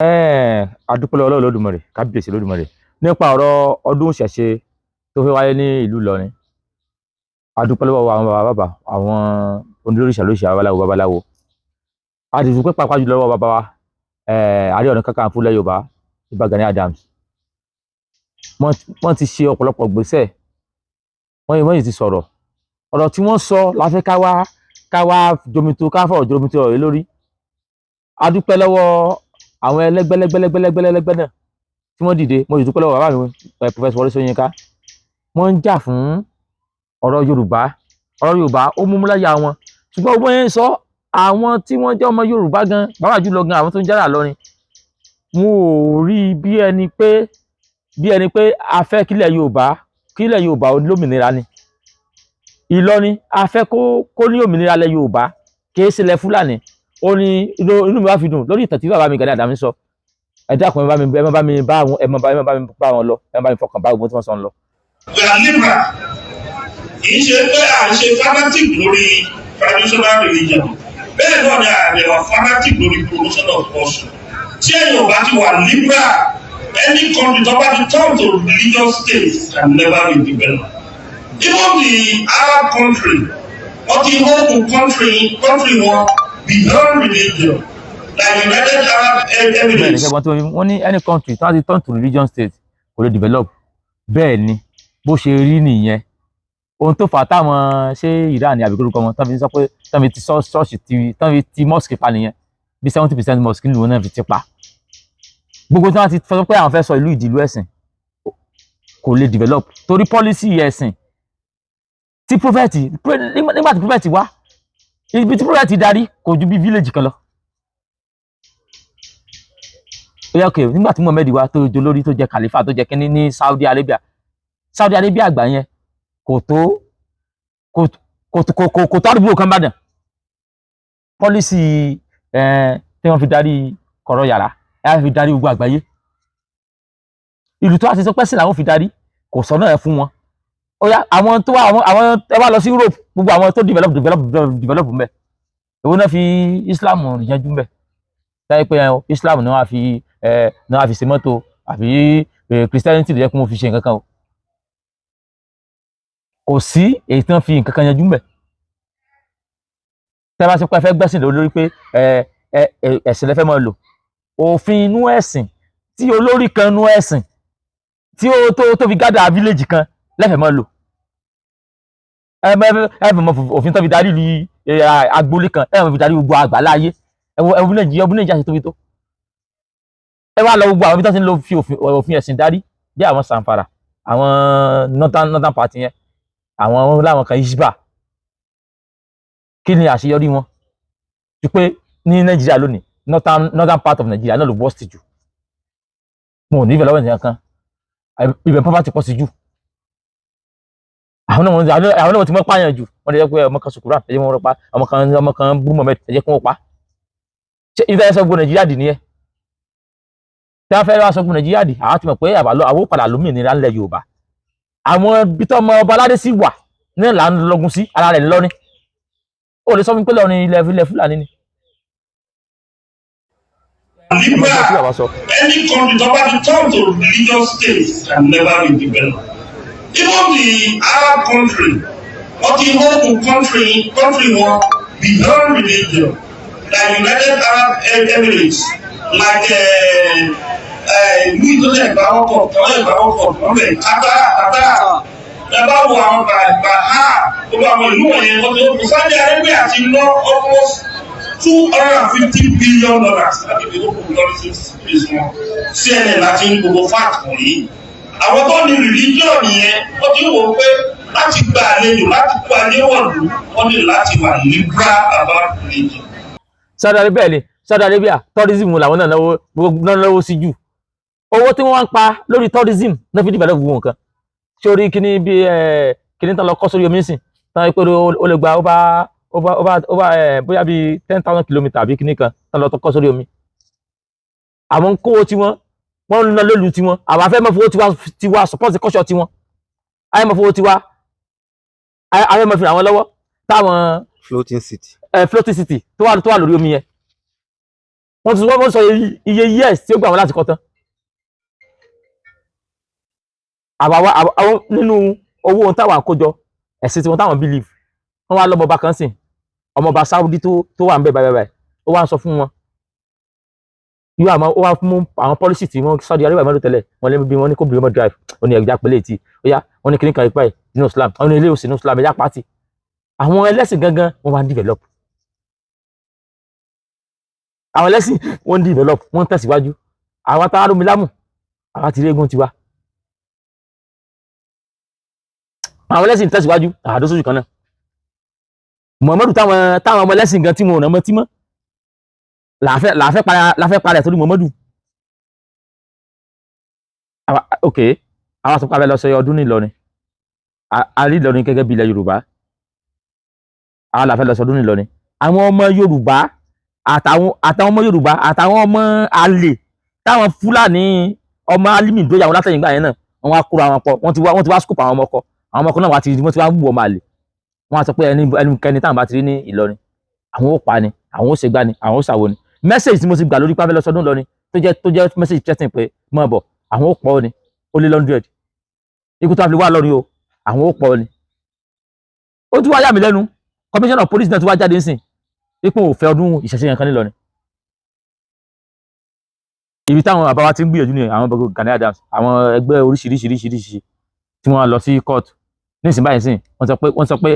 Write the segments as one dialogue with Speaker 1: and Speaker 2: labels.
Speaker 1: adúpẹ́ lọ́wọ́ Ọlọ́run Olódùmarè, kábíyèsí Olódùmarè nípa ọ̀rọ̀ ọdún ìṣẹ̀ṣe tó fẹ́ wáyé ní ìlú Ìlọrin. Adúpẹ́ lọ́wọ́ àwọn bàbá àwọn oníròṣà lóṣà babaláwo. A sì dúpẹ́ pàápàá jùlọ lọ́wọ́ bàbá wa Ààrẹ Ọ̀nà Kakanfò ilẹ̀ Yorùbá Ìbà Gani Adams. Wọ́n ti ṣe ọ̀pọ̀lọpọ̀ gbèsè, wọ́n yìí ti sọ̀rọ̀. Ọ̀rọ̀ tí wọ́n sọ la fẹ́ ká wá fọ̀rọ̀ jomitoro ọ̀rọ̀ lórí. Adúpẹ́ lọ́wọ́ àwọn ẹlẹ́gbẹ́lẹ́gbẹ́ náà tí wọ́n dìde. Mo sì dúpẹ́ lọ́wọ́ bàbá mi Professor Wọlé Ṣóyínká. Wọ́n ń jà fún ọ̀rọ̀ Yorùbá. Ọ̀rọ̀ Yorùbá ó mú láyà wọn, ṣùgbọ́n wọ́n ń sọ àwọn tí wọ́n jẹ́ ọmọ Yorùbá gan, bàbá jùlọ gan àwọn tó ń jára lọ́rin, wọn ò rí bí ẹni pé a fẹ́ kílẹ̀ Yorùbá olómìnira ni. Ìlọrin a fẹ́ kó ní òmìnira lẹ̀ Yorùbá, kì í ṣe ilẹ̀ Fúlàní. Ó ní inú mi wá fi dùn lórí ìtàn tí bàbá mi Gani Adams sọ. Ẹ dákun ẹ má bá mi bá wọn lọ, ẹ má bá mi fọkàn bá gbogbo tí wọ́n sọ ń lọ.
Speaker 2: Libra kì í ṣe pé à ń ṣe fanatic lórí traditional religion, bẹ́ẹ̀ náà ni àbẹ̀wò fanatic lórí promotion of culture. Tí ẹ̀yìn ọba ti wà Libra, any country tó bá ti turn to religious state can never be developed. Even the Arab country, wọ́n ti hold the country wọn beyond religion, like United Arab Emirates.
Speaker 1: Wọ́n ní any country tó bá ti turn to religion state kò lè develop. Bẹ́ẹ̀ ni bó ṣe rí nìyẹn. Ohun tó fà táwọn ṣé Iran ní àbíkúrúkọ wọn tán fi sọ pé tán fi ti ṣọ́ọ̀ṣì tán fi ti mosque pa nìyẹn, bí 70% mosque nílùú náà fi ti pa. Gbogbo tí wọ́n ti sọ pé àwọn fẹ́ sọ ìlú ìdìlú ẹ̀sìn kò lè develop torí policy ẹ̀sìn tí nígbà tí prophet wá, ibi tí prophet darí kò ju bí village kan lọ. Nígbà tí Muhammad wá tó jẹ lórí tó jẹ khalifa tó jẹ kínní ní Saudi Arabia àgbà yẹn kò tó àdúgbò kan bàdàn. Policy tí wọ́n fi darí kọ̀rọ̀ yàrá ẹ fi darí gbogbo àgbáyé. Ìlú tó wá ti sọ pé sí làwọn fi darí kò sọ náà fún wọn. Àwọn tó wá àwọn ẹ wá lọ sí Europe, gbogbo àwọn tó develop mbẹ èwo náà fi Islam yanjú mbẹ. Táyé pé Islam ni wọ́n á fi ṣe mọ́tò àbí Christianity lè jẹ́ kí wọ́n fi ṣe nǹkan kan o. Kò sí èyí tí wọ́n fi nǹkan kan yanjú mbẹ̀. Tẹ́ bá sọ pé ẹ fẹ́ gbẹ́sìn lórí pé ẹ̀sìn lẹ fẹ́ máa lò, òfin inú ẹ̀sìn tí olórí kan inú ẹ̀sìn tí ó tó fi gádà village kan lẹ́fẹ̀ẹ́ máa lò. Ẹ fẹ́ mọ òfin tó fi darí agboolé kan, ẹ mọ̀ fi darí gbogbo àgbáńlá ayé. Ẹwọ Nàìjíríà ṣe tóbi tó. Ẹ wá lọ gbogbo àwọn ibi tó ti ń lo òfin ẹ̀sìn darí bí àwọn Zamfara, àwọn northern party yẹn, àwọn láwọn kan Isba. Kí ni àṣeyọrí wọn? Ju pé ní Nàìjíríà lónìí, northern part of Nàìjíríà náà ló worst jù. Wọn ò ní ìfẹ́ lọ́wọ́ ènìyàn kan, ibẹ̀ poverty pọ̀ sí jù. Àwọn náà ti mọ́ pààyàn jù. Wọ́n lè jẹ́ pé ọmọ kan sùkúrà ẹ jẹ́ wọ́n pa, ọmọ kan bú Mohammed ẹ jẹ́ kí wọ́n pa. Ṣé ìfẹ́ sọ gbogbo Nàìjíríà dì nìyẹn? Tí wọ́n fẹ́ wá sọ gbogbo Nàìjíríà dì, àwọn ti mọ̀ pé àwọn padà lómìnira ńlẹ̀ Yorùbá. Àwọn ibi tó ọmọ ọba aládé sí wà ní là ń lọgun sí ara rẹ̀ lọ́rin. Ó lè sọ fún mi pé lọ́rin ilẹ̀ Fúlàní ni.
Speaker 2: Libra, any country tó bá ti turn to religious state can never be developed. Even the Arab country, wọ́n ti hold the country wọn beyond religion, like United Arab Emirates, like ìlú ìtọ́jú ìgbàwọ́pọ̀ wọ́n bẹ̀ Qatar. Ẹ bá wo àwọn gbogbo àwọn ìlú wọ̀nyẹn wọ́n ti ó Saudi Arabia ti ná almost $250 billion láti fi ó kúrò lórí space wọn. CNN láti ní gbogbo fact wọ̀nyí. Àwọn tó ní religion yẹn wọ́n ti wò ó pé láti gba àlejò láti kó àléwọ̀lú wọ́n ní láti wà liberal about religion.
Speaker 1: Saudi Arabia tourism làwọn náà náwó sí jù. Owó tí wọ́n ń pa lórí tourism náà fi develop gbogbo nǹkan. Sórí kíní bí kíní tán lọ kọ́ sórí omi sìn tán pé ó lè gba bóyá bí 10,000 kilometre àbí kíní kan tán lọ kọ́ sórí omi. Àwọn kówó tí wọ́n ń ná lólu tí wọ́n, àwọn afẹ́ mọ́ fowó tiwa support culture tí wọ́n. Ayé mọ́ fowó tiwa, ayé mọ́ fi ràn wọ́n lọ́wọ́ táwọn
Speaker 3: floating city
Speaker 1: tó wà lórí omi yẹn. wọ́n sọ iye years tí ó gbà wọ́n láti kọ́ tán. àwọn nínú owó ohun táwọn àkójọ ẹ̀sìn tí wọ́n táwọn believe wọ́n wá lọ́mọba kan sìn ọmọọba Saudi tó wà ń bẹ̀ báyìí ó wá ń sọ fún wọn yóò àmọ́ ó wá mú àwọn policy tí wọ́n Saudi Arabia mọ́tò tẹ́lẹ̀ wọ́n lé bí wọ́n ní kó bìrì mọ́ drive ó ní ẹ̀gbá pẹ̀lẹ́ tí ó yá wọ́n ní kíníkà ipá ẹ̀ nínú Islam wọ́n ní ilé òsì nínú Islam ẹ̀yà pàtì àwọn ẹlẹ́sìn gangan wọ́n wá ń develop àwọn ẹlẹ́sìn wọ́n ń develop wọ́n ń tẹ̀síwájú àwọn táwọn arómi lámù àwọn ti rí eégún tiwa àwọn ẹlẹ́sìn tẹ̀síwájú àdósójú kan náà Muhammadu táwọn ọmọ ẹlẹ́sìn gan tí wọn ò nà mọ́ tí mọ́ láfẹ́ parẹ́ torí Muhammadu ok àwọn àtúnkọ́ abẹ́ lọ sọ ọdún ní Ìlọrin a rí Ìlọrin gẹ́gẹ́ bí ilẹ̀ Yorùbá àwọn làfẹ́ lọ sọ ọdún ní Ìlọrin àwọn ọmọ Yorùbá àtàwọn ọmọ Yorùbá àtàwọn ọmọ àlè táwọn Fúlàní ọmọ alimi ìdóyàwó látẹ̀yìn gbà yẹn náà wọ́n wá kúrò àwọn ọkọ wọ́n ti wá scoop àwọn ọmọ ọkọ náà wọ́n ti wá wù ọmọ àlè wọ́n á sọ pé ẹnikẹ́ni táwọn bá ti rí ní Ìlọrin àwọn ó pa ni àwọn ó ṣe gbá ni àwọn ó ṣàwo ni message tí mo ti gbà lórí pàfẹ́ lọ sọdún Ìlọrin tó jẹ́ message threatening pé mọ́ bọ̀ àwọn ó pọ̀ ni ó lé 100 ikú tó wá fi wá lọ́rin o àwọn ó pọ̀ ni ó tún wá yà mí lẹ́nu commissioner of police náà tún wá jáde nísìn ipò òfẹ́ ọdún ìṣẹ̀ṣe yẹn kan nílọrin ibi táwọn bàbá wa ti ń gbìyànjú ni àwọn gbogbo Gani Adams àwọn ẹgbẹ́ oríṣiríṣiríṣiríṣi tí wọ́n lọ sí court nísìn báyìí sìn wọ́n sọ pé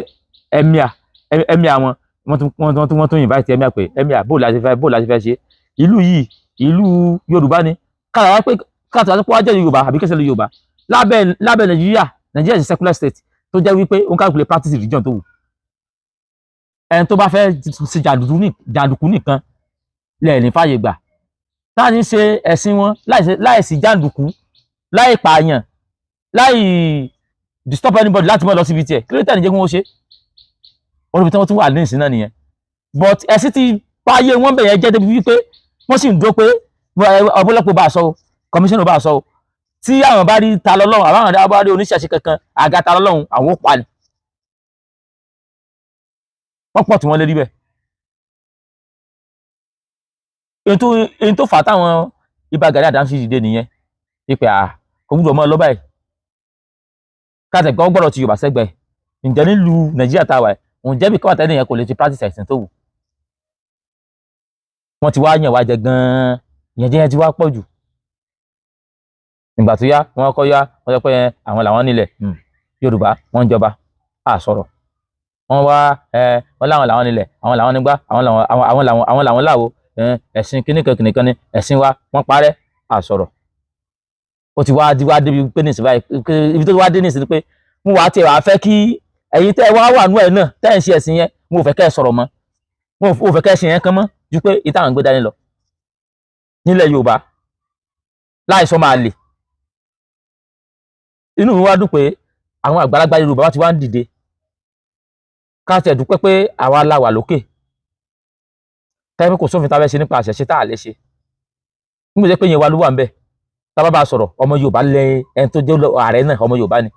Speaker 1: emir wọ́n tún invite emir pé emir bó la ti fẹ́ ṣe ìlú yìí ìlú Yorùbá ni káàtà pé wá jẹ́ Yorùbá àbí kẹsẹ̀ lé Yorùbá lábẹ́ Nàìjíríà is a secular state tó jẹ́ wípé ó ń calculate practice religion tó wù ẹni tó bá fẹ́ ṣe jàǹdùkú nìkan lẹ́ẹ̀ní fàyè gbà táà ní ṣe ẹ̀sìn wọn láìsí jàǹdùkú láì pààyàn láì disturb anybody láti mọ́ lọ síbi tiẹ̀ kí ló tẹ̀ ní jẹ́ kí wọ́n ṣe orí tí wọ́n tún wà ní ìsìn náà nìyẹn but ẹ̀sìn ti báyé wọ́n bẹ̀yẹn jẹ́ débi wípé wọ́n sì ń dó pé ọ̀pọ̀lọpọ̀ bá a sọ o commissioner bá a sọ o tí àwọn bá rí ta lọ́lọ́run àwọn bá rí oníṣẹ̀ṣe kankan àga ta lọ́lọ́run àwọn ó pa ni wọ́n pọ̀ tí wọ́n lé rí bẹ́ẹ̀ èyí tó fà á táwọn ibà Gani Adams dìde nìyẹn pípẹ́ kò gbúdọ̀ mọ́ ọ lọ báyìí káàtẹ̀gbọ́n gbọ́dọ̀ ti Yorùbá sẹ́gbẹ̀ẹ́ ǹjẹ́ nílùú Nàìjíríà táwa ẹ̀ ǹjẹ́ bí káwàtà ẹnìyẹn kò lè ti practice ẹ̀sìn tó wù wọ́n ti wá yàn wá jẹ gan-an yẹn ti wá pọ̀ jù ìgbà tó yá wọ́n kọ́ yá wọ́n sọ pé àwọn làwọn nílẹ̀ Yorùbá wọ́n ń jọba sọ̀rọ̀ wọ́n wá wọ́n láwọn làwọn nílẹ̀ àwọn làwọn nígbà àwọn làwọn láwo ẹ̀sìn kìnnìkan ni ẹ̀sìn wa wọ́n parẹ́ sọ̀rọ̀ ó ti wá débi pé nísìnyí báyìí ibi tó wá dé nísìnyí pé mo wà á tiẹ̀ wá fẹ́ kí ẹ̀yin tẹ́ wá wà nú ẹ̀ náà tẹ́ ẹ̀ ń ṣe ẹ̀sìn yẹn mo ò fẹ́ kẹ́ ẹ sọ̀rọ̀ mọ́ mo ò fẹ́ kẹ́ ẹ ṣe yẹn kan mọ́ ju pé ìtàn gbé dání lọ nílẹ̀ Yorùbá láìsọ máa lè inú mi wá dùn pé àwọn àgbàlagbà Yorùbá ti wá ń dìde ká tiẹ̀ dúpẹ́ pé àwa la wà lókè tẹ́lẹ̀ kò sófin tá a fẹ́ ṣe nípa àṣẹṣe tá a lè ṣe nígbà tó pé yẹn wa ló wà ń bẹ̀ tá a bá sọ̀rọ̀ ọmọ Yorùbá lẹ ẹni tó jẹ́ ààrẹ náà ọmọ Yorùbá ni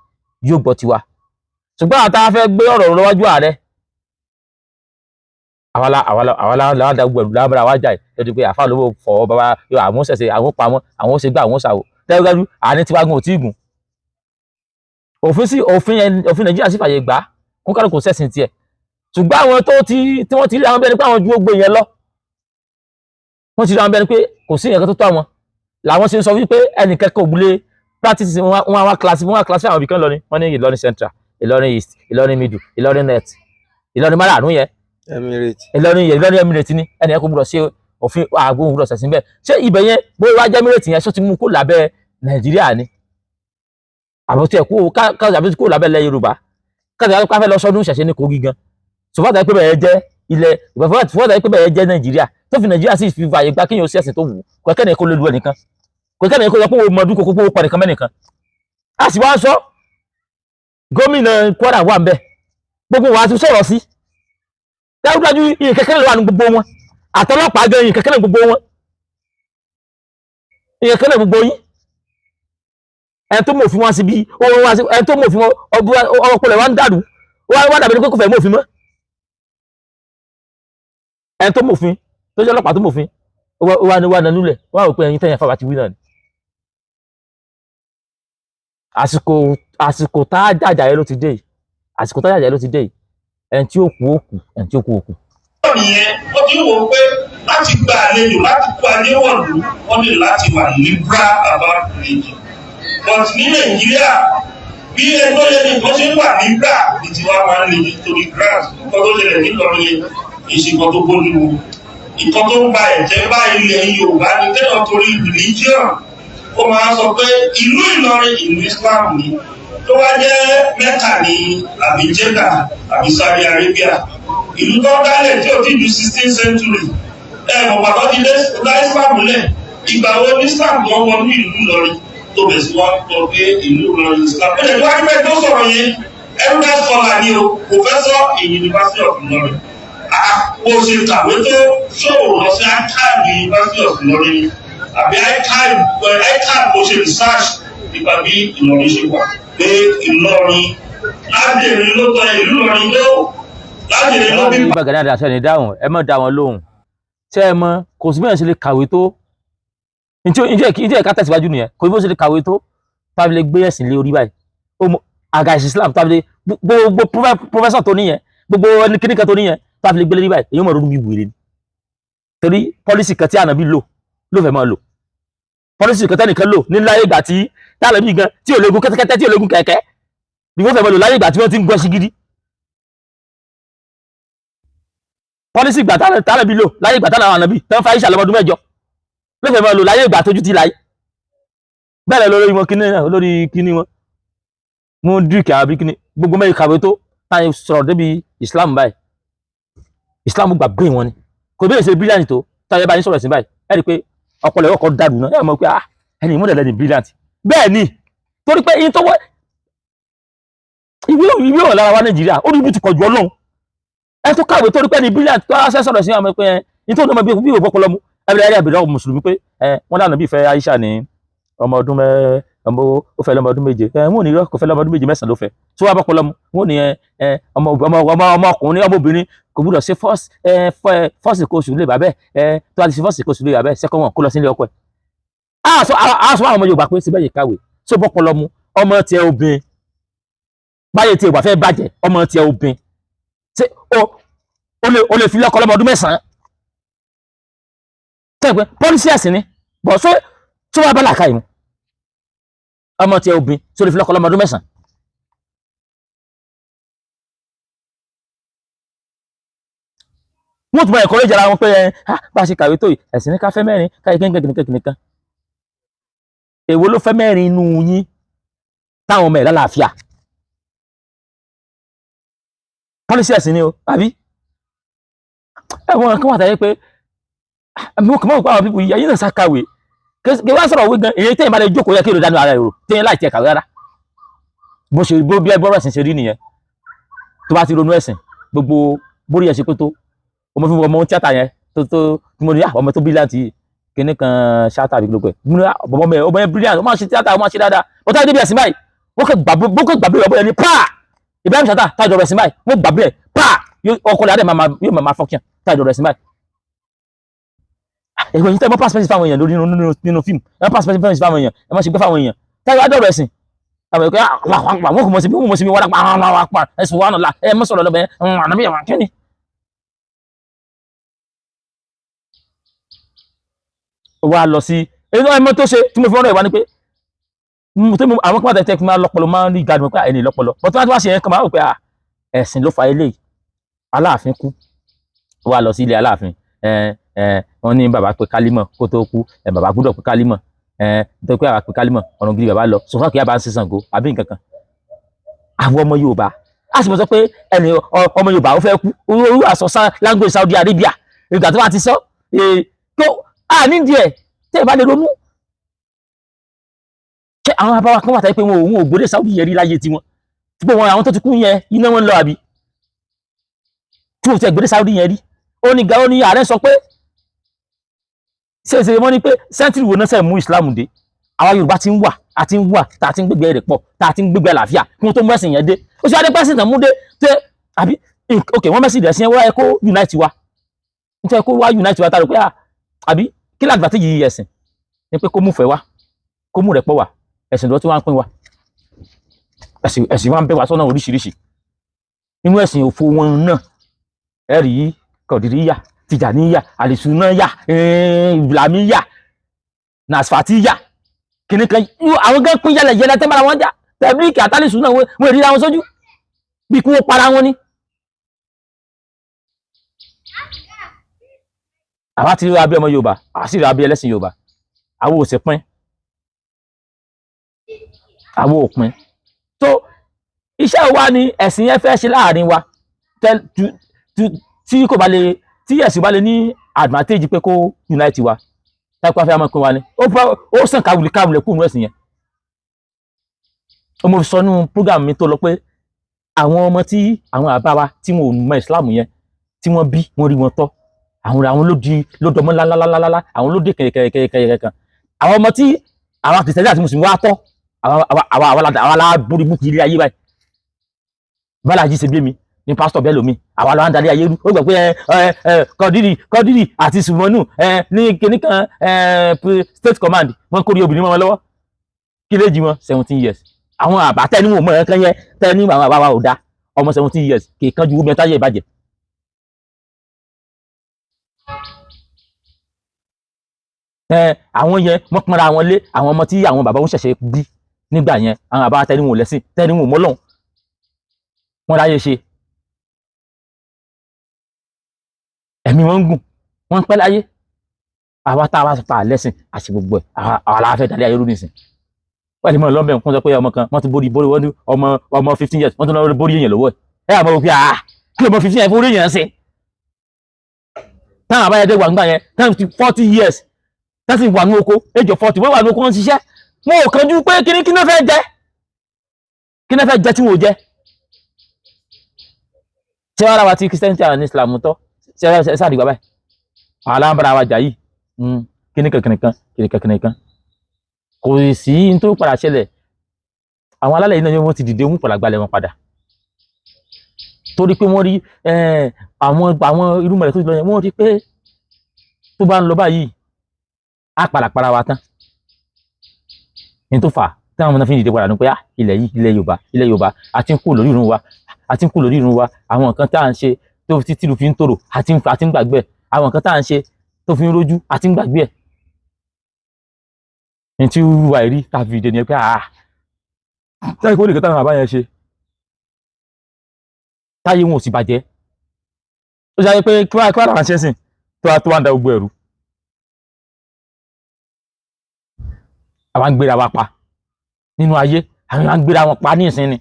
Speaker 1: yóò gbọ́ tiwa ṣùgbọ́n àtà fẹ́ gbé ọ̀rọ̀ lọ́wọ́jú ààrẹ àwa làwọn dàgbù ẹ̀rù lábára wa jà ẹ̀ pé àfa lówó fọwọ́ bàbá àwọn ṣẹ̀ṣẹ̀ àwọn pamọ́ àwọn ṣe gbá àwọn ṣàwò tẹ́gbẹ́jú àní tiwa gan ò tí ì gùn òfin Nàìjíríà sì fàyè gbà kó kálù kò sẹ́sìn tiẹ̀ ṣùgbọ́n àwọn tí wọ́n ti rí àwọn bẹ́ni pé àwọn ju gbogbo yẹn lọ wọ́n ti rí àwọn bẹ́ni pé kò sí ìyẹn tó tó àwọn làwọn ṣe ń sọ wípé ẹnìkan kò gbúlé practice wọn wá class àwọn ibìkan lọ ni wọ́n ní Ìlọrin Central Ìlọrin East Ìlọrin Middle Ìlọrin Net Ìlọrin márààrún yẹn Ìlọrin Emirate ni ẹni ẹ kò gbúdọ̀ ṣe òfin àgbo gbúdọ̀ ṣẹ̀sìn bẹ́ẹ̀ ṣé ibẹ̀ yẹn bó wá jẹ́ Emirate yẹn ṣó ti mú kó lábẹ́ Nàìjíríà ni àbótí ẹ̀ kó lábẹ́ ilẹ̀ Yorùbá káàdì ká fẹ́ lọ sọ́dún ṣẹ̀ṣẹ̀ ní Kogi gan sọfọ́tà pé bẹ̀rẹ̀ jẹ́ ilẹ̀ ìfọ̀fọ́tà pé bẹ̀rẹ̀ jẹ́ Nàìjíríà tó fi Nàìjíríà sì fi fààyè gba kéèyàn sí ẹ̀sìn tó wù kò kẹ́ni kó lè lu ẹnìkan kò kẹ́ni kó yẹ kó mọ ọdún kókó kó pọ̀ nìkan mẹ́nìkan a sì wá sọ gómìnà Kwara wà ńbẹ̀ gbogbo wa ti sọ̀rọ̀ sí dájúdájú iye kẹ́kẹ́ lè wà ní gbogbo wọn àtọlọ́pàá gan iye kẹ́kẹ́ lè gbogbo wọn iye kẹ́kẹ́ lè gbogbo yín ẹni tó mọ̀ òfin wọn síbi ẹni tó mọ̀ òfin wọn ọpọlọ wa ń dàrú wá dàbí pé kò fẹ́ mọ̀ òfin mọ́ ẹni tó mọ̀ òfin tó jẹ́ ọlọ́pàá tó mọ̀ òfin ó wá ní wá nanúlẹ̀ wá rò pé ẹ̀yin tẹ̀yìn fábà ti wí náà ni àsìkò tá Àjàyí ló ti dé yìí àsìkò tá Àjàyí ló ti dé yìí ẹni tí ó kú ó kú ẹni tí ó kú ó kú.
Speaker 2: ìyẹn ó ti wò ó pé láti gba àlejò láti kó adéwọ̀lú wọ́n ní láti wà liberal about religion but ní Nàìjíríà bí ẹgbẹ́ yẹn nìkan ṣe ń wà liberal ní tiwa máa ń lè nítorí grant nǹkan tó ṣẹlẹ̀ nílọrin yẹn èsì nǹkan tó bójú mu nǹkan tó ń ba ẹ̀jẹ̀ bá ilẹ̀ Yorùbá ní tẹ́lọ̀ torí religion ó máa sọ pé ìlú Ìlọrin ìlú Islam ni tó wá jẹ́ Mẹ́kà ní àbí Jeddah àbí Saudi Arabia ìlú tó dálẹ̀ tí ò ti ju 16th century mọ̀gbà tó ti dá Islam lẹ̀ ìgbà wo ní Islam wọn wọnú ìlú Ìlọrin tó bẹ̀ sí wọn sọ pé ìlú Ìlọrin Islam ó lè tó wájú pé tó sọ̀rọ̀ yẹn eminent scholar ni o professor in University of Ìlọrin bó ṣe kàwé tó ṣòwò lọ sí ICAN University of Ìlọrin àbí ICAN bó ṣe research nípa bí Ìlọrin ṣe wà pé Ìlọrin lájèrè ló tọ́ ìlú Ìlọrin ló lájèrè ló bí.
Speaker 1: ìgbà gàdá àṣẹ ní dáhùn ẹ mọ̀ dá wọn lóhùn ṣé ẹ mọ̀ kò sí bí wọn ṣe lè kàwé tó ǹjẹ́ ẹ̀ka tẹ̀síwájú nìyẹn kò sí bí wọn ṣe lè kàwé tó tàbí lè gbé ẹ̀sìn lé orí báyìí àga ìsìn Islam tàbí lè gbogbo professor tó níyẹn gbogbo ẹni kíníkan tó níyẹn tàbí lè gbé lé báyìí èyí mọ̀ ọdún bí wèrè ni torí pọ́lísì kan tí ànábì ló fẹ́ máa lò pọ́lísì kan tẹ́nìkan lò ní láyé ìgbà tí ànábì gan tí ò lè gun kẹ́tẹ́kẹ́tẹ́ tí ò lè gun kẹ̀kẹ́ ni wọ́n fẹ́ máa lò láyé ìgbà tí wọ́n ti ń gbọ́ sí gidi pọ́lísì ìgbà tànábì lò láyé ìgbà tànábì ànábì tán fa Aisha lọ́mọdún mẹ́jọ ló fẹ́ máa lò láyé ìgbà tójú ti láyé bẹ́ẹ̀ lórí wọn kíní náà lórí kíní wọn mú dúkì àbí kíní gbogbo mẹ́rin kàwé tó táyé sọ̀rọ̀ débi Islam báyìí Islam gbà brain wọn ni kò bí èsè brilliant tó táyé bá ní sọ̀rọ̀ sí báyìí ẹ rí i pé ọpọlọ ẹ̀kọ́ dàrú náà ẹ mọ̀ pé ẹni ìmúdẹ̀ lẹ́ni brilliant bẹ́ẹ̀ ni torí pé iye tó wọ́ ìwé wọn lára wa Nàìjíríà ó ní ibi tí kọjú Ọlọ́run ẹ tó kàwé torí pé ẹni brilliant tó wá sọ̀rọ̀ sí àwọn pé iye tó ní ọmọ bí ìwé bọ́pọlọ mu ẹbí àbẹ̀rẹ̀ ọmọ mùsùlùmí pé wọ́n dáná bí ìfẹ́ Aisha ní ọmọ ọdún ó fẹ́ lọ́mọ ọdún méje wọn ò ní kò fẹ́ lọ́mọ ọdún méje mẹ́sàn-án ló fẹ́ tí wọ́n bá pọlọ mu wọn ò ní ọmọ ọkùnrin ọmọbìnrin kò gbúdọ̀ ṣe fọ́ọ̀sì kóṣù lè bàbẹ́ tó bá ti ṣe fọ́ọ̀sì kóṣù lè bàbẹ́ sẹ́kọ̀ wọn kó lọ sílé ọkọ ẹ̀. àṣọ àwọn ọmọ Yorùbá pé síbẹ̀ yìí kàwé tó bọ́ pọlọ mu ọmọ tiẹ̀ obìnrin báyìí tiẹ̀ wà fẹ́ bàjẹ́ ọmọ tiẹ̀ obìnrin o lè fi lọ́kọ lọ́mọ ọdún mẹ́sàn-án tẹ́gbẹ́ pọ́lísì ẹ̀sìn ni bọ̀ tó wá bá làkà yìí ọmọ tiẹ̀ obìnrin tó lè fi lọ́kọ lọ́mọ ọdún mẹ́sàn-án. wọ́n tún bá ẹ̀kọ́ lè jara wọn pé bá a ṣe kàwé tó yìí ẹ̀sìn ní ká fẹ́ mẹ́rin káyé kẹ́kẹ́kẹ́kẹ́kẹ́ èwo ló fẹ́ mẹ́rin inú yín táwọn ọmọ ẹ̀ lálàáfíà pọ́lísì ẹ̀sìn ni o àbí ẹ̀wọ̀n kan wà táyé pé mo kàn máa ń pa àwọn pípọ̀ yìí ayé náà sá kàwé kí wọ́n sọ̀rọ̀ òwe gan èyí tẹ́yìn bá lè jókòó yẹ kí èrò dánú ara èrò tẹ́yìn láì tiẹ̀ kàwé rárá bó ṣe bí ẹgbọ́rọ̀ ẹ̀sìn ṣe rí nìyẹn tó bá ti ronú ẹ̀sìn gbogbo bórí ẹ̀ ṣe pé tó ọmọ fún ọmọ tíátà yẹn tó mo ní ọmọ tó brilliant yìí kíní kan ṣáátà àbí gbogbo ẹ̀ mo ní ọmọ yẹn brilliant ó máa ṣe tíátà ó máa ṣe dáadáa ó tá débi ẹ̀sìn báyìí wọ́n kẹ́ gbàgbé ọmọ yẹn ní pa Ibrahim Chatta tájọ rẹ̀ sí báyìí wọ́n gbàgbé ẹ̀ pa ọkọ rẹ̀ adé yóò máa function tájọ rẹ̀ sí báyìí ẹ̀wọ̀n yìí tẹ́ mọ́ pàṣípẹ́sì fáwọn èèyàn lórí nínú fíìmù ẹ pàṣípẹ́sì fáwọn èèyàn ẹ má ṣe gbé fáwọn èèyàn táyọ̀ adọ́rọ̀ ẹ̀sìn àwọn èèyàn wọ́n kò mọ̀ sí mi wọ́n pa ẹ̀sùn wọn nọ̀la ẹ mọ́ sọ̀rọ̀ lọ́bẹ̀ ànábì àwọn akẹ́ni. wá lọ sí ẹmọ tó ṣe tí mo fi ọ̀rọ̀ ìwà ni pé àwọn kan tẹ̀ máa lọ́pọlọ máa ń rí gàdùn pé ẹni lọ́pọlọ bọ́tún láti wá ṣe yẹn kan máa rò pé ẹ̀sìn ló fa eléyìí Aláàfin kú wá lọ sí ilé Aláàfin wọ́n ní bàbá pé kálímọ̀ kó tó kú bàbá gbọ́dọ̀ pé kálímọ̀ tó pé bàbá pé kálímọ̀ ọ̀run gidi bàbá lọ sọfà kí a bá ń ṣe Ṣàngó àbí nǹkan kan àwọn ọmọ Yorùbá a sì mọ̀ sọ pé ẹni ọmọ Yorùbá ó fẹ́ kú orú àsọ language Saudi Arabia ìgbà tó bá ti sọ tó nídìí ẹ̀ tẹ́ ẹ bá lè ronú ṣé àwọn abáwá kan wà táyé pé wọn ò gbọ́dọ̀ Saudi yẹn rí láyé tiwọn tí pé wọn àwọn tó ti kú yẹn iná wọn lọ àbí tí wọn ti gbọ́dọ̀ Saudi yẹn rí ó ní ààrẹ sọ pé ṣe wọ́n ní pé sẹ́ńtírì wo náà sẹ́ mú Islam dé àwa Yorùbá ti ń wà àti ń wà tá a ti ń gbégbé rẹ̀ pọ̀ tá a ti ń gbégbé àlàáfíà kí wọ́n tó mú ẹ̀sìn yẹn dé ó ṣe adépẹ́sìn náà mú dé tẹ́ àbí ok wọ́n mẹ́sìn ìdẹ̀sìn wá ẹ kó unite wa nítorí kó wá unite wa tá a rò pé àbí kí làgbàtí yìí ẹ̀sìn ni pé kó mú fẹ́ wá kó mú rẹ̀ pọ̀ wá ẹ̀sìn lọ tí wọ́n ń pín wa ẹ̀sìn wa ń bẹ́ wa sọ́nà oríṣiríṣi nínú ẹ̀sìn òfo wọn náà ẹ̀rí kọ̀dìríyà tìjàníyà àlìsúnáyà ìlàmíyà nàṣfàtíyà kìnìkan àwọn gan pín yẹlẹ yẹlẹ tẹ́ bára wọn jà tẹ̀blíkì àtàlìsúnà wọn èrí àwọn sójú bí kí wọ́n para wọn ni. àwa ti rí abẹ́ ọmọ Yorùbá àwa sì rí abẹ́ ẹlẹ́sìn Yorùbá àwọn ò sì pín àwọn ò pín tó iṣẹ́ wa ni ẹ̀sìn yẹn fẹ́ ṣe láàrin wa tí kò bá lè tí ẹ̀sìn bá lè ní advantage pé kó unite wa táìpá fẹ́ máa pín wa ni ó sàn káwulẹ̀ kúrò ẹ̀sìn yẹn. mo fi sọ nínú program mi tó lọ pé àwọn ọmọ tí àwọn àbá wa tí wọn ò mọ Islam yẹn tí wọ́n bí wọ́n rí wọn tọ́ àwọn ló dọmọ lálálálálá àwọn ló dé kẹ̀kẹ̀kẹ̀kẹ̀ kan àwọn ọmọ tí àwọn Kìrìsìtẹ́nì àti Mùsùlùmí wá tọ́ àwọn aláborí búkú ilé ayé báyìí bálájí ṣe bí mi ní pásítọ̀ bẹ́ẹ̀ lómi àwọn aláwọ̀ ń darí ayé rú ó gbà pé kọ́dírì àti sùmọ́nù ní kíní kan state command wọ́n kórè obìnrin mọ́ wọn lọ́wọ́ kí lè jí wọn 17 years àwọn àbá tẹ́ni wọn mọ̀ ẹ́ kan yẹ tẹ́ni àwọn àbá wa ò dá ọmọ 17 years kì í kan ju mẹ́ta yẹ ìbàjẹ́. àwọn yẹn wọ́n pọnra wọn lé àwọn ọmọ tí àwọn bàbá wọn ṣẹ̀ṣẹ̀ bí nígbà yẹn àwọn àbá tẹ́ni wọn ò lẹ́sìn tẹ́ni wọn ò mọ́ lọ́hùn wọ́n ráyè ṣe ẹ̀mí wọn ń gùn wọ́n ń pẹ́ láyé àwa tá a bá pa lẹ́sìn àti gbogbo ẹ̀ àwa la fẹ́ dalẹ̀ ayé rú nìsín wọ́n ti mọ̀ lọ́mọ ẹ̀ wọ́n sọ pé ọmọ kan wọ́n ti borí wọ́n ní ọmọ 15 years wọ́n tún lọ́ọ́ borí èèyàn lọ́wọ́ ẹ̀ àmọ́ òfin kí ló mọ 15 years borí èèyàn ṣe táwọn àbáyé dé wà nígbà yẹn táwọn ti 40 years táwọn sì wà ní oko age of 40 wọ́n wà ní oko wọ́n ń ṣiṣẹ́ wọn ò kánjú pé kí náà fẹ́ jẹ tí wọn ò jẹ ṣé wàá ra wa ti Christianity and Islam tọ́ ṣe sáà dìgbà báyìí alábàárà wa jà yìí kíníkan kò sí ní tó padà ṣẹlẹ̀ àwọn alálẹ̀ yìí náà wọ́n ti dìde wọ́n padà gbalẹ̀ wọn padà torí pé wọ́n rí àwọn irúmọlẹ̀ tó ti lọ yẹn wọ́n rí pé tó bá ń lọ báyìí á padà para wa tán ní tó fà tí àwọn ọmọ náà fi ń dìde padà ní pé ilẹ̀ yìí ilẹ̀ Yorùbá àti ń kú lórí ìrun wa àwọn nǹkan tá à ń ṣe tó títí lu fi ń tòrò àti ń gbàgbé àwọn nǹkan tá à ń ṣe tó fi ń rojú àti ń gbàgbé ẹ̀ ní tí wà rí tàbí ìdè ni pé táyé kó nìkan táwọn àbá yẹn ṣe táyé wọn ò sì bàjẹ́ ó ṣe pé kí wàá làwọn ṣe sìn tó wá ń da gbogbo ẹ̀rú àwọn ń gbéra wa pa nínú ayé àwọn ń gbéra wọn pa ní ìsinmi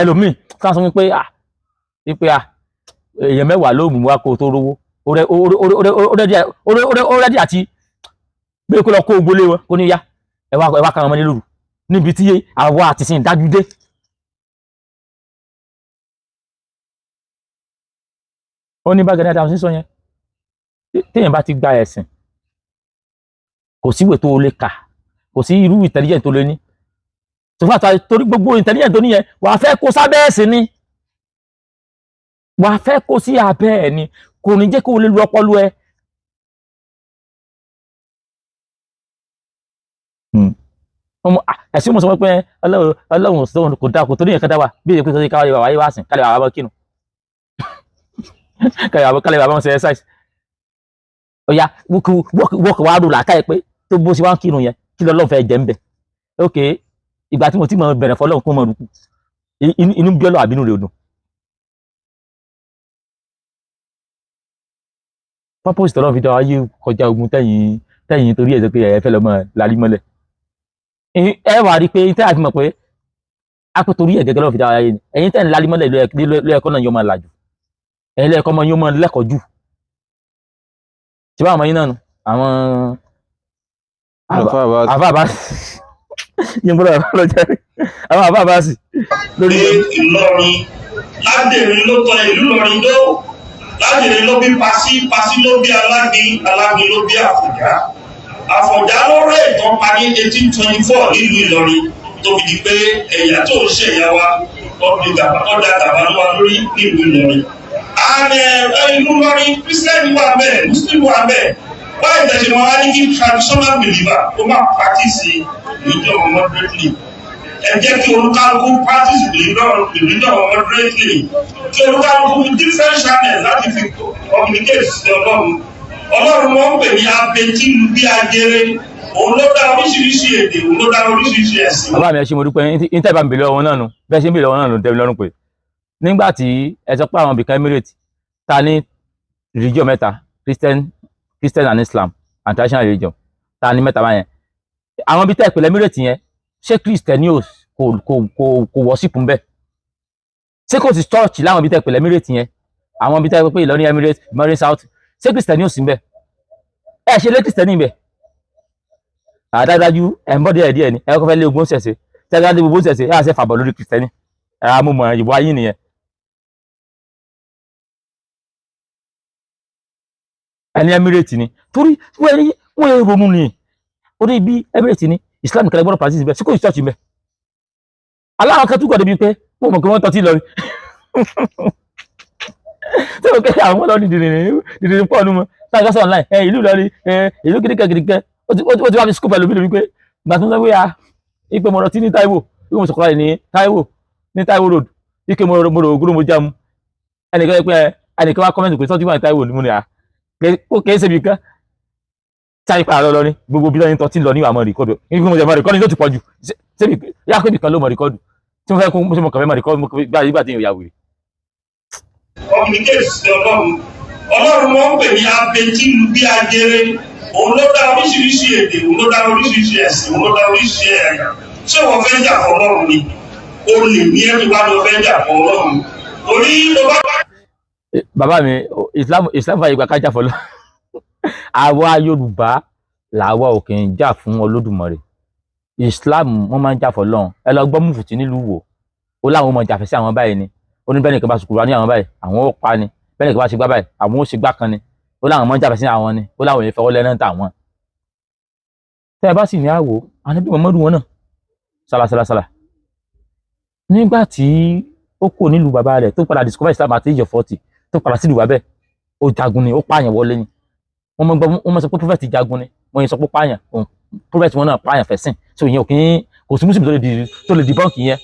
Speaker 1: ẹlòmíì sáà sọ wípé èèyàn mẹ́wàá ló mú wa kó tó rówó ó rẹ́dí àti gbé kó lọ kó gbólé wọn kó ní yá ẹ wá káwọn ọmọ ní lóru níbi tí àwa àti sin dájú dé. ó ní bágẹ́dẹ́ àti àwọn sísọ yẹn téèyàn bá ti gba ẹ̀sìn kò síwèé tó lè kà kò sí irú intelligence tó lè ní torí gbogbo intelligence tó níyẹn wàá fẹ́ kó sábẹ́ ẹ̀sìn ni wàá fẹ́ kó sí abẹ́ ẹ̀ ni kò ní jẹ́ kó lè lu ọpọlọ ẹ. ẹ̀sìn mo sọ pé ọlọ́run kò dáa kò torí yẹn kan dá wa bí èyí pé sọ́sí káwáyé wà wáyé wá sìn kálẹ̀ wà wá kínú kálẹ̀ wà wá ṣe exercise ọ̀ya wọ́ọ̀kì wá rò làákàyè pé tó bó ṣe wá ń kírun yẹn kí lọ́lọ́run fẹ́ jẹ́ ń bẹ̀ ok ìgbà tí mo ti mọ̀ bẹ̀rẹ̀ fọlọ́run kó mọ̀ rúkú inú bí ọlọ́ àbínú rẹ̀ odùn. purpose tọ́lọ́ fi dá ayé kọjá ogun tẹ̀yìn torí ẹ̀ sọ pé ẹ̀ fẹ́ lọ́mọ lárí mọ́lẹ̀ ẹ wà rí pé tẹ́ àti mọ̀ pé a kò torí ẹ̀ gẹ́gẹ́ lọ́ọ́ fi dá ayé ni ẹ̀yin tẹ̀ ń lárí mọ́lẹ̀ lóẹ̀kọ́ náà yóò máa làjù ẹ̀yin lẹ́ẹ̀kọ́ mọ́ yóò máa lẹ́kọ̀ọ́ jù ṣé báwọn ọmọ yín náà nù àwọn àfàbà yín gbọ́dọ̀ lọ́jọ́ àwọn àfàbà sì lórí
Speaker 2: Ìlọrin ládèrè ló tọ ìlú Ìlọrin dó ládèrè ló bí Pasí ló bí Alágbin ló bí Àfọ̀njá ló rẹ̀ ìtàn pa ní 1824 nílùú Ìlọrin tó fi di pé ẹ̀yà tó ń ṣe ẹ̀yà wa ọ̀dà gàba ló wà lórí nílùú Ìlọrin. A inú lọ́rí Christian wà bẹ́ẹ̀ Muslim wà bẹ́ẹ̀ why ìtẹ̀sí wọn á ní kí traditional believer ó máa practice religion moderately ẹ jẹ́ kí olúkálùkù practice religion moderately kí olúkálùkù different channels láti fi communicate sí Ọlọ́run wọn ń pè ní abẹ́tìlú bí ajere òun ló dá oríṣiríṣi èdè òun ló dá oríṣiríṣi ẹ̀sìn.
Speaker 1: bàbá mi ẹ ṣe mo dúpẹ́ níta ìbá mi bèèrè lọ́wọ́ náà nù bẹ́ẹ̀ ṣe ń bèèrè lọ́wọ́ náà nù tẹ́mi lọ́rùn pé nígbà tí ẹ sọ pé àwọn ibìkan Emirate ta ní religion mẹ́ta Christian and Islam and traditional religion ta ní mẹ́ta báyẹn àwọn ibi tẹ́ ìpìlẹ̀ Emirate yẹn ṣé Christianios kò worship ń bẹ̀ ṣé kò sí church láwọn ibi tẹ́ ìpìlẹ̀ Emirate yẹn àwọn ibi tẹ́ pé Ìlọrin Emirate Marine South ṣé Christianios ń bẹ̀ ẹ ṣe lé Christiani ń bẹ̀ àdádájú ẹ̀ ń bọ́ díẹ̀ ni ẹ kọ́ fẹ́ lé ogun ṣẹ̀ṣẹ̀ tẹ́gbà dé gbogbo ṣẹ̀ṣẹ̀ ẹ̀ á ṣe fàbọ̀ lórí Christiani ẹ̀ á mú mọ̀ ìbò ayé nìyẹn. ẹni Emirate ni torí wọ́n ronú ni orí bí Emirate ni Islam kẹlẹ́ gbọ́dọ̀ practice bẹ́ẹ̀ sí kò sí church bẹ́ẹ̀ aláwọ̀ kan túkọ̀ débi pé wọ́n mọ̀ pé wọ́n tọ́tí lọ rí tí wọ́n kẹ́ àwọn ọlọ́ni dìrìnrìn pọ̀ nù mọ́ táwọn kásán online ìlú Ìlọrin ìlú kìdíkẹ́ ó ti wá fi skúpẹ̀ lómi lómi pé ìgbà tó ń sọ pé ipe mọ̀rọ̀ tí ní Táíwò ipe mo sọ̀kọ́ ní Táíwò road ike mo rò ògúrò mo jámu ẹnìkan wá kọ́mẹ́ntì pé sọ́jú wà ní Táíwò ní mo ní ó kèé ṣe kan táyì pa àlọ́ lọ́rin gbogbo bí lọ́rin tó ti lọ ní àmọ́ rìkọ́dù ibi mo jẹ́ mọ́ rìkọ́dù tó ti pọ̀ jù ṣébi yá pé ibìkan ló mọ̀ rìkọ́dù tí mo fẹ́ kó mo kàn fẹ́ mọ̀ rìkọ́dù gbá yígbà tí ìyàwó rẹ̀.
Speaker 2: communicate sí Ọlọ́run wọn ń pè ní abẹ́tìlú bí ajere òun ló dá oríṣiríṣi èdè òun ló dá oríṣiríṣi ẹ̀sìn òun ló dá oríṣiríṣi ẹ̀yà ṣé wọ́n fẹ́ jà fún Ọlọ́run ni o lè ní ẹni wá lọ fẹ́ jà fún Ọlọ́run torí ló bá.
Speaker 1: bàbá mi Islam fàyè gbà ká jà fọlọ́ àwa Yorùbá làwa ò kì í jà fún Olódùmarè Islam wọn máa ń jà fọlọ́run ẹ lọ gbọ́ Mufti nílùú Ìwó ó láwọn ọmọ jàfẹ́ sí àwọn báyìí ni ó ní bẹ́ẹ̀ nìkan bá sùkúrú ní àwọn báyìí àwọn ó pa ni bẹ́ẹ̀ nìkan bá ṣe gbá báyìí àwọn ó ṣe gbá kan ni ó láwọn ọmọ jàfẹ́ sí àwọn ni ó láwọn èèyàn fọwọ́ lẹ́nà tà wọ́n. tẹ́ ẹ bá sì ní àwò Ànábì Muhammadu wọn náà sálásálásálà nígbà tí ó kò nílùú bàbá rẹ̀ tó padà discover Islam àti age of 40 tó padà sílùú bàbẹ́ ó jagun ni ó pààyàn wọlé ni wọ́n mọ̀ sọ pé prophet jagun ni wọ́n yẹn sọ pé pààyàn prophet wọn náà pààyàn fẹ̀sìn so ìyẹn kò sí muslim tó lè debunk yẹn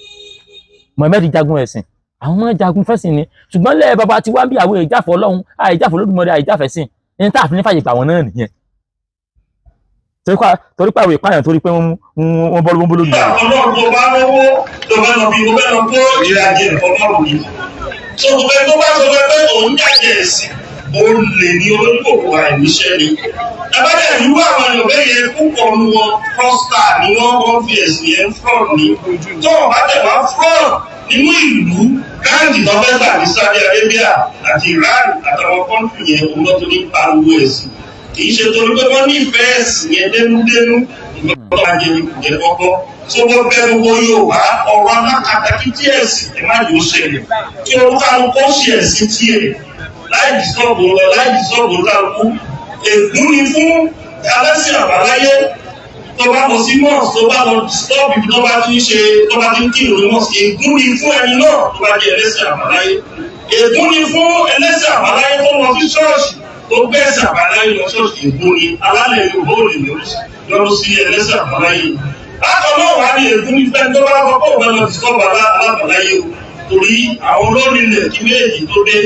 Speaker 1: Muhammad jagun ẹ̀sìn àwọn ọmọ jagun fẹ̀sìn ni ṣùgbọ́n lẹ́ẹ̀ bàbá tí wá bí àwọn ìjáfọ̀ Ọlọ́run àìjáfọ̀ Olódùmarè àìjáfẹ̀sìn ní tá a fi ní fàyè gbà wọn náà nìyẹn torí pé àwọn ìpààyàn torí pé wọ́n bọ́ lójú rẹ̀.
Speaker 2: Ọlọ́run tó bá lọ́wọ́ tó bá lọ bí mo fẹ́ lọ kó ìrìnàjò Ọlọ́run ni tó fẹ́ tó bá sọ pé òun jáde ẹ̀sìn òun lè ní olóńgbò àìníṣẹ́ ni ẹgbẹ́ ìlú àwọn èèyàn yẹn púpọ̀ nu wọn fọ́stà ni wọ́n fi ẹ̀sìn yẹn fraud ní tó wọ́n bá tẹ̀ wá fraud nínú ìlú gáàdì tó fẹ́ gbà ní Saudi Arabia àti Iran àtàwọn kọ́ńtù yẹn òun lọ́ tó ní pariwo ẹ̀sìn kì í ṣe torí pé wọ́n nífẹ̀ẹ́ ẹ̀sìn yẹn dénúdénú ìgbọ́dọ̀ máa jẹ ìkùjẹ kọ́kọ́ tó wọ́n bẹ́ gbogbo Yorùbá ọ̀rọ̀ alákatakí tí ẹ̀sìn ẹ̀ má yóò ṣẹlẹ̀ kí olúkálukú ṣe ẹ̀sìn tiẹ̀ láì dìsọ́ọ̀bù lálùkù ègún ni fún alẹ́sìn àbáláyé tó bá lọ sí mọ́ọ̀sì tó bá lọ dìsọ́ọ̀bù ibi tó bá ti ń kírun ní mọ́ọ̀sì ègún ni fún ẹni náà tó bá jẹ́ ẹlẹ́sìn àbáláyé ègún ni fún ẹlẹ́sìn àbáláyé tó lọ sí ṣọ́ọ̀ṣì tó gbẹ́sìn àbáláyé lọ ṣọ́ọ̀ṣì ègún ni alálẹ̀ Yorùbá ò lè lọ sí ẹlẹ́sìn àbáláyé bákan náà wà ní ègún ní fẹ́ tó bá kọ́kọ́ òun lọ dìsọ́ọ̀bù alábàláyé o torí àwọn olórí ilẹ̀ kí méjì tó dé.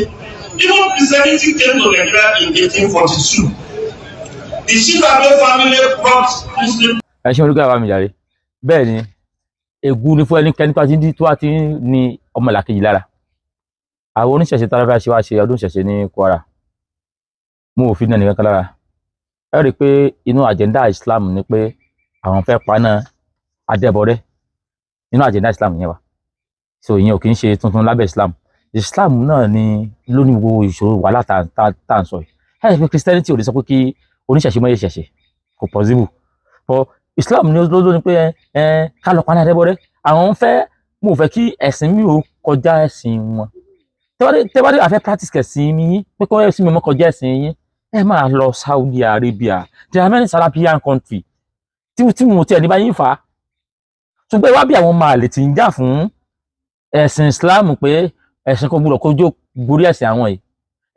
Speaker 2: Even Christianity came to Nigeria in 1842. The Shibabe family brought Muslim.
Speaker 1: ẹ ṣe olùkọ́ àwọn àmì ìyàrá bẹ́ẹ̀ ni ègún ni fún ẹnikẹ́ni tó wá ti ní ọmọlàkejì lára àwọn oníṣẹ̀ṣe tára fẹ́ ṣe wá ṣe ọdún ìṣẹ̀ṣe ní Kwara mú òfin náà nìkan kan lára ẹ rí i pé inú àjẹ́ndà Islam ni pé àwọn fẹ́ paná Adébọ̀rẹ́ nínú àjẹ́ndà Islam yẹn wà so ìyẹn ò kì í ṣe tuntun lábẹ́ Islam náà ni lónìí gbogbo ìṣòro wàhálà tá à ń sọ yìí ẹ pé Christianity ò lè sọ pé kí oníṣẹ̀ṣe mọ́ yẹ ṣẹ̀ṣẹ̀ kò possible but Islam ni ló ní pé ká lọ paná Adébọ̀rẹ́ àwọn mo fẹ́ kí ẹ̀sìn mi ò kọjá ẹ̀sìn wọn tẹ́wádé àfẹ́ practice kẹ̀sìn mi yín pé kọ́ ẹ̀sìn mi mọ́ kọjá ẹ̀sìn yín ẹ máa lọ Saudi Arabia there are many Arabian country tí mo tiẹ̀ ní bá yín fà á ṣùgbọ́n ìwà bí àwọn máa lè ti ń jà fún ẹ̀sìn Islam pé ẹ̀sìn kan gbúdọ̀ kójú borí ẹ̀sìn àwọn yìí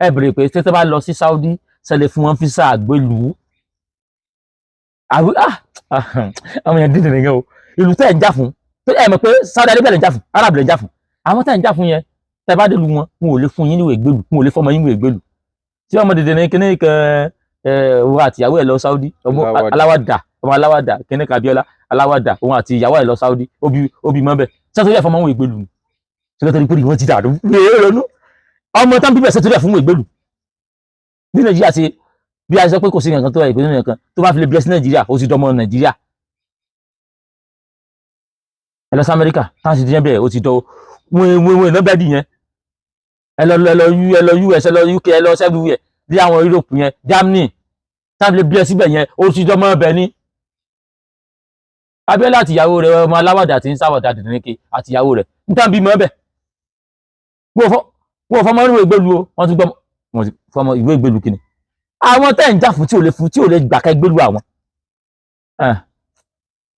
Speaker 1: ẹ bèrè pé tẹ́tẹ́ bá lọ sí Saudi ṣẹlẹ̀ fún wọn físà àgbélùú àwọn èèyàn dídì nìyẹn o ìlú tẹ́ ẹ̀ ń jà fún ẹ mọ̀ pé Saudi Arabia lè ń jà fún Arab lè ń jà fún àwọn tẹ́ ẹ̀ ń jà fún yẹn tẹ́ bá délu wọn wọn ò lè fún yín níwèé gbèlú wọn ò lè fọmọ yín níwèé gbèlú tí ọmọ dèdè ní kíní kan òun àti ìyàwó ẹ̀ lọ Saudi ọmọ aláwàdà kíní kan Abíọ́lá aláwàdà òun àti ìyàwó ẹ̀ lọ Saudi obi mọ́ bẹ́ẹ̀ sẹ́tọ́jú ẹ̀ fọmọ wọn ìgbèlú sẹ́tọ́jú pé wọ́n ti dàrú ọmọ tán bíbẹ̀ sẹ́tọ́jú ẹ̀ fún wọn ìgbèlú bí Nàìjíríà ṣe bí a sọ pé kò sí nǹkan tó ẹ̀ ìgbèlú nìkan tó bá fi lè bless Nàìjíríà ó ti dọmọ Nàìjíríà ẹ lọ sí Amẹ́ríkà táwọn sì ti yẹn bẹ́ẹ̀ ó ti dọ wọn iná bẹ́ẹ̀ dì yẹn ẹ lọ US ẹ lọ UK ẹ lọ everywhere bí àwọn Europe yẹn Germany táwọn fi lè bless síbẹ̀ yẹn ó ti dọmọ ọbẹ̀ ní. Abíọ́lá àti ìyàwó rẹ̀ ọmọ aláwàdà tí ń sáwàdà dìdìrínkè àti ìyàwó rẹ̀ níta bímọ ọbẹ̀ wọ́n fọmọ ìwé ìgbèlú o wọ́n ti gbọ́ fọmọ ìwé ìgbèlú kìíní àwọn tẹ́ ń jà fún tí ò lè gbà ká ìgbèlú àwọn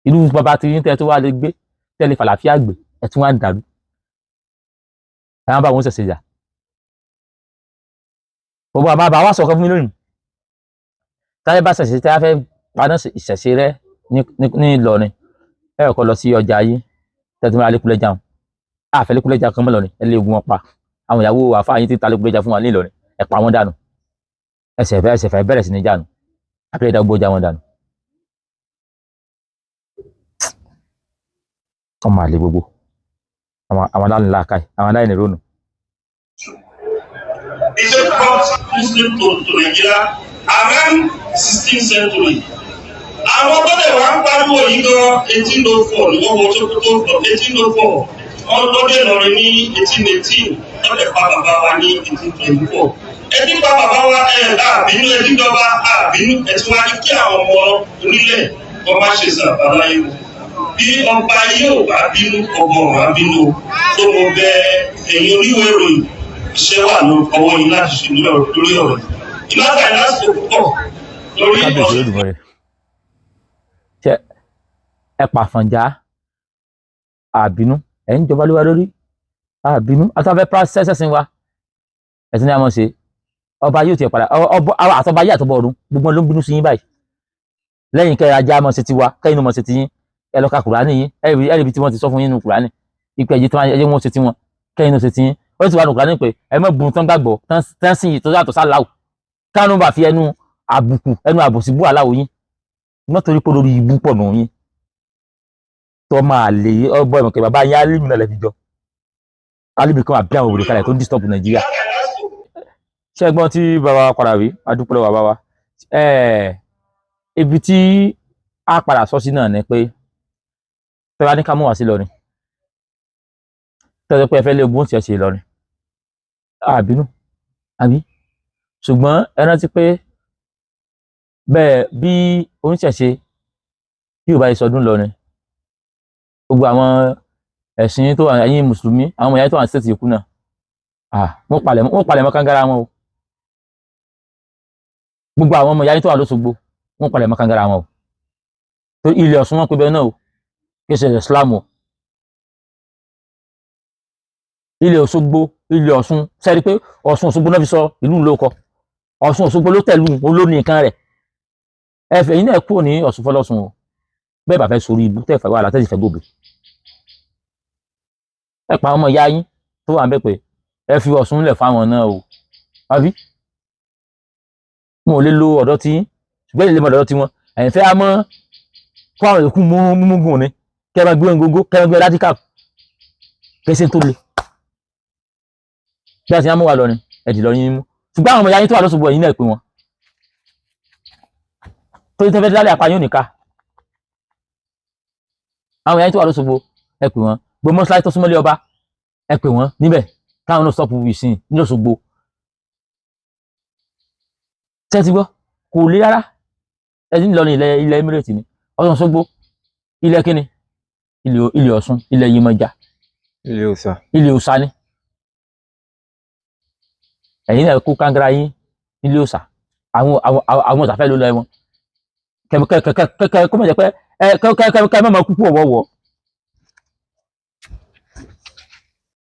Speaker 1: ìlú bàbá tí yín tẹ́ tó wá lè gbé tẹ́lẹ̀ fàlàfíà gbé ẹ̀ tún wá ń dàrú àwọn bá wọn ṣẹ̀ṣẹ̀ yà gbogbo àbá wa sọ̀kan fún mi lónìí táyé bá ṣẹ̀ṣẹ̀ tí a fẹ́ paná ìṣẹ̀ṣẹ̀ rẹ ní Ìlọrin ẹ kọ́ lọ sí ọjà yìí tẹ́tí máa lékúlẹ́jà wọn àfẹ́ lékúlẹ́jà kan mọ́ lọ́rin ẹ lé ogun wọn pa àwọn ìyàwó àfáà yín tí ta lékúlẹ́jà fún wa ní Ìlọrin ẹ pa wọn dànù ẹsẹ̀ fẹ́ bẹ̀rẹ̀ sí ní jànù àbílẹ̀ ìdá gbójà wọn dànù ọmọ àlè gbogbo àwọn aláìníláàkáì àwọn aláìnírònú.
Speaker 2: It's a cross Muslim to Nigeria around 16th century. Àwọn tó lè wá ń pariwo yìí gan 1804 ni wọ́n wọ Sókótó from 1804 wọ́n tó dé lọrin ní 1818 wọ́n lè pa bàbá wa ní 1824. Ẹtí pa bàbá wa àbínú ẹtí jọba àbínú ẹtí wá ní kí àwọn ọmọ onílẹ̀ wọ́n má ṣe sàbàlá yìí. Bí ọba yóò bá bínú ọmọ wa bínú tó mo bẹ ẹ̀yin oníwèé ìròyìn iṣẹ́ wà ní ọwọ́ yìí láti ṣe lórí ọ̀rọ̀ ìlànà ìlàsìkò púpọ̀ lórí ọ̀rọ̀.
Speaker 1: Ṣé ẹ pàfànjá àbínú ẹ ń jọba lówà lórí àbínú àtàfẹ́ processing wa ẹ̀sìn ní a mọ̀ ṣe ọba yóò tiẹ̀ padà àtọ́ba yé àtọ́ba ọ̀run gbogbo ló ń bínú sí yín báyìí lẹ́yìn kẹ́ ajá mọ̀ ṣe ti wa kẹ́yìn mọ̀ ṣe ti yín ẹ lọ ka Kùránì yín ẹ̀rì ibi tí wọ́n ti sọ fún yín nínú Kùránì ipò ẹ̀jẹ̀ tí wọ́n ṣe ti wọn kẹ́yìn ló ṣe ti yín ó ti wà nínú Kùránì pé ẹ mọ̀ bùn tán gbàgbọ́ tán sì yìí tó yàtọ̀ sáláwù kánú bá fi ẹnu àbùkù ẹnu àbòsí bú aláwo yín wọ́n torí pé lórí ibú pọ̀ nù yín tó máa lè ọgbọ́n ìmọ̀kẹ́ bàbá yín alíbi náà lẹ́fi jọ alíbi kan àbí àwọn òwúrò kalẹ̀ tó ń disturb Nàìjíríà ṣẹ́gbọ́n tí bàbá wa padà rí adúpẹ́ lọ́wọ́ bàbá wa ibi tí a padà sọ sí náà ni pé tẹ́lá ní ká mú wá sí Ìlọrin tẹ́lẹ̀ pé ẹ fẹ́ lé ogun tí ẹ ṣe Ìlọrin àbínú àbí ṣùgbọ́n ẹ rántí pé bẹ́ẹ̀ bí oníṣẹ̀ṣe bí ò bá yẹ sọdún Ìlọrin gbogbo àwọn ẹ̀sìn tó wà ẹ̀yìn mùsùlùmí àwọn ọmọ ìyá tó wà ní stéètì yòókù náà wọ́n palẹ̀ mọ́ kángára wọn o gbogbo àwọn ọmọ ìyá tó wà lóṣogbo wọ́n palẹ̀ mọ́ kángára wọn o tó ilẹ̀ Ọ̀ṣun wọn pé bẹ́ẹ̀ náà o kí ṣe Islam o ilẹ̀ Òṣogbo ilẹ̀ Ọ̀ṣun sẹ́rí pé Ọ̀ṣun Òṣogbo náà fi sọ ìlú lóko Ọ̀ṣun Òṣogbo ló tẹ̀lú olóní nǹkan rẹ̀ ẹ̀fẹ̀ yìí náà kúrò ní Ọ̀ṣun fọlọ́sùn o bẹ́ẹ̀ bá fẹ́ sórí ibú tẹ́ẹ̀fẹ́ wà látẹ́sí fẹ́ gòbè ẹ pa ọmọ ìyá yín tó wà ń bẹ́ pé ẹ fi Ọ̀ṣun lẹ̀ fáwọn náà o àbí wọn ò lè lo ọ̀dọ́ tí ṣùgbọ́n ìlẹ̀ ọ̀dọ́ tí wọn ẹ̀yìn fẹ́ á mọ́ fún àwọn ìkú múmúgùn ni kẹ́ẹ̀mọ́ gbé gógó kẹ́ẹ̀mọ́ gbé rádíkà kẹ́sẹ̀ tó le bí a ti yá mú wa lọ ni ẹ̀dì lọ yín mú ṣùgbọ́n àwọn ọmọ ìyá yín tó wà lọ́sọ̀gbọ̀ ẹ̀yìn náà pé wọn tó ní tẹ́fẹ́ dálẹ̀ apá yóò nìka àwọn ìyá yín tó wà lọ́sọ̀gbọ̀ ẹ pè wọ́n gbogbo mọ́ṣáláṣí tó súnmọ́lé ọba ẹ pè wọ́n níbẹ̀ káwọn náà stop ìsìn ní Òṣogbo ṣé ti gbọ́ kò lé rárá ẹni lọ ní ilẹ̀ Emirate ni Ọ̀ṣun Òṣogbo ilẹ̀ kíni ilẹ̀ Ọ̀ṣun ilẹ̀ Yemọja ilẹ̀ Òòṣà ni ẹ̀yin náà kó kángára yín nílé Òòṣà àwọn Òòṣà fẹ́ ló lọ wọn kẹ́kẹ́ kó mọ̀ jẹ́ pé kẹ́kẹ́ mọ̀ kúkú ọ̀wọ́wọ́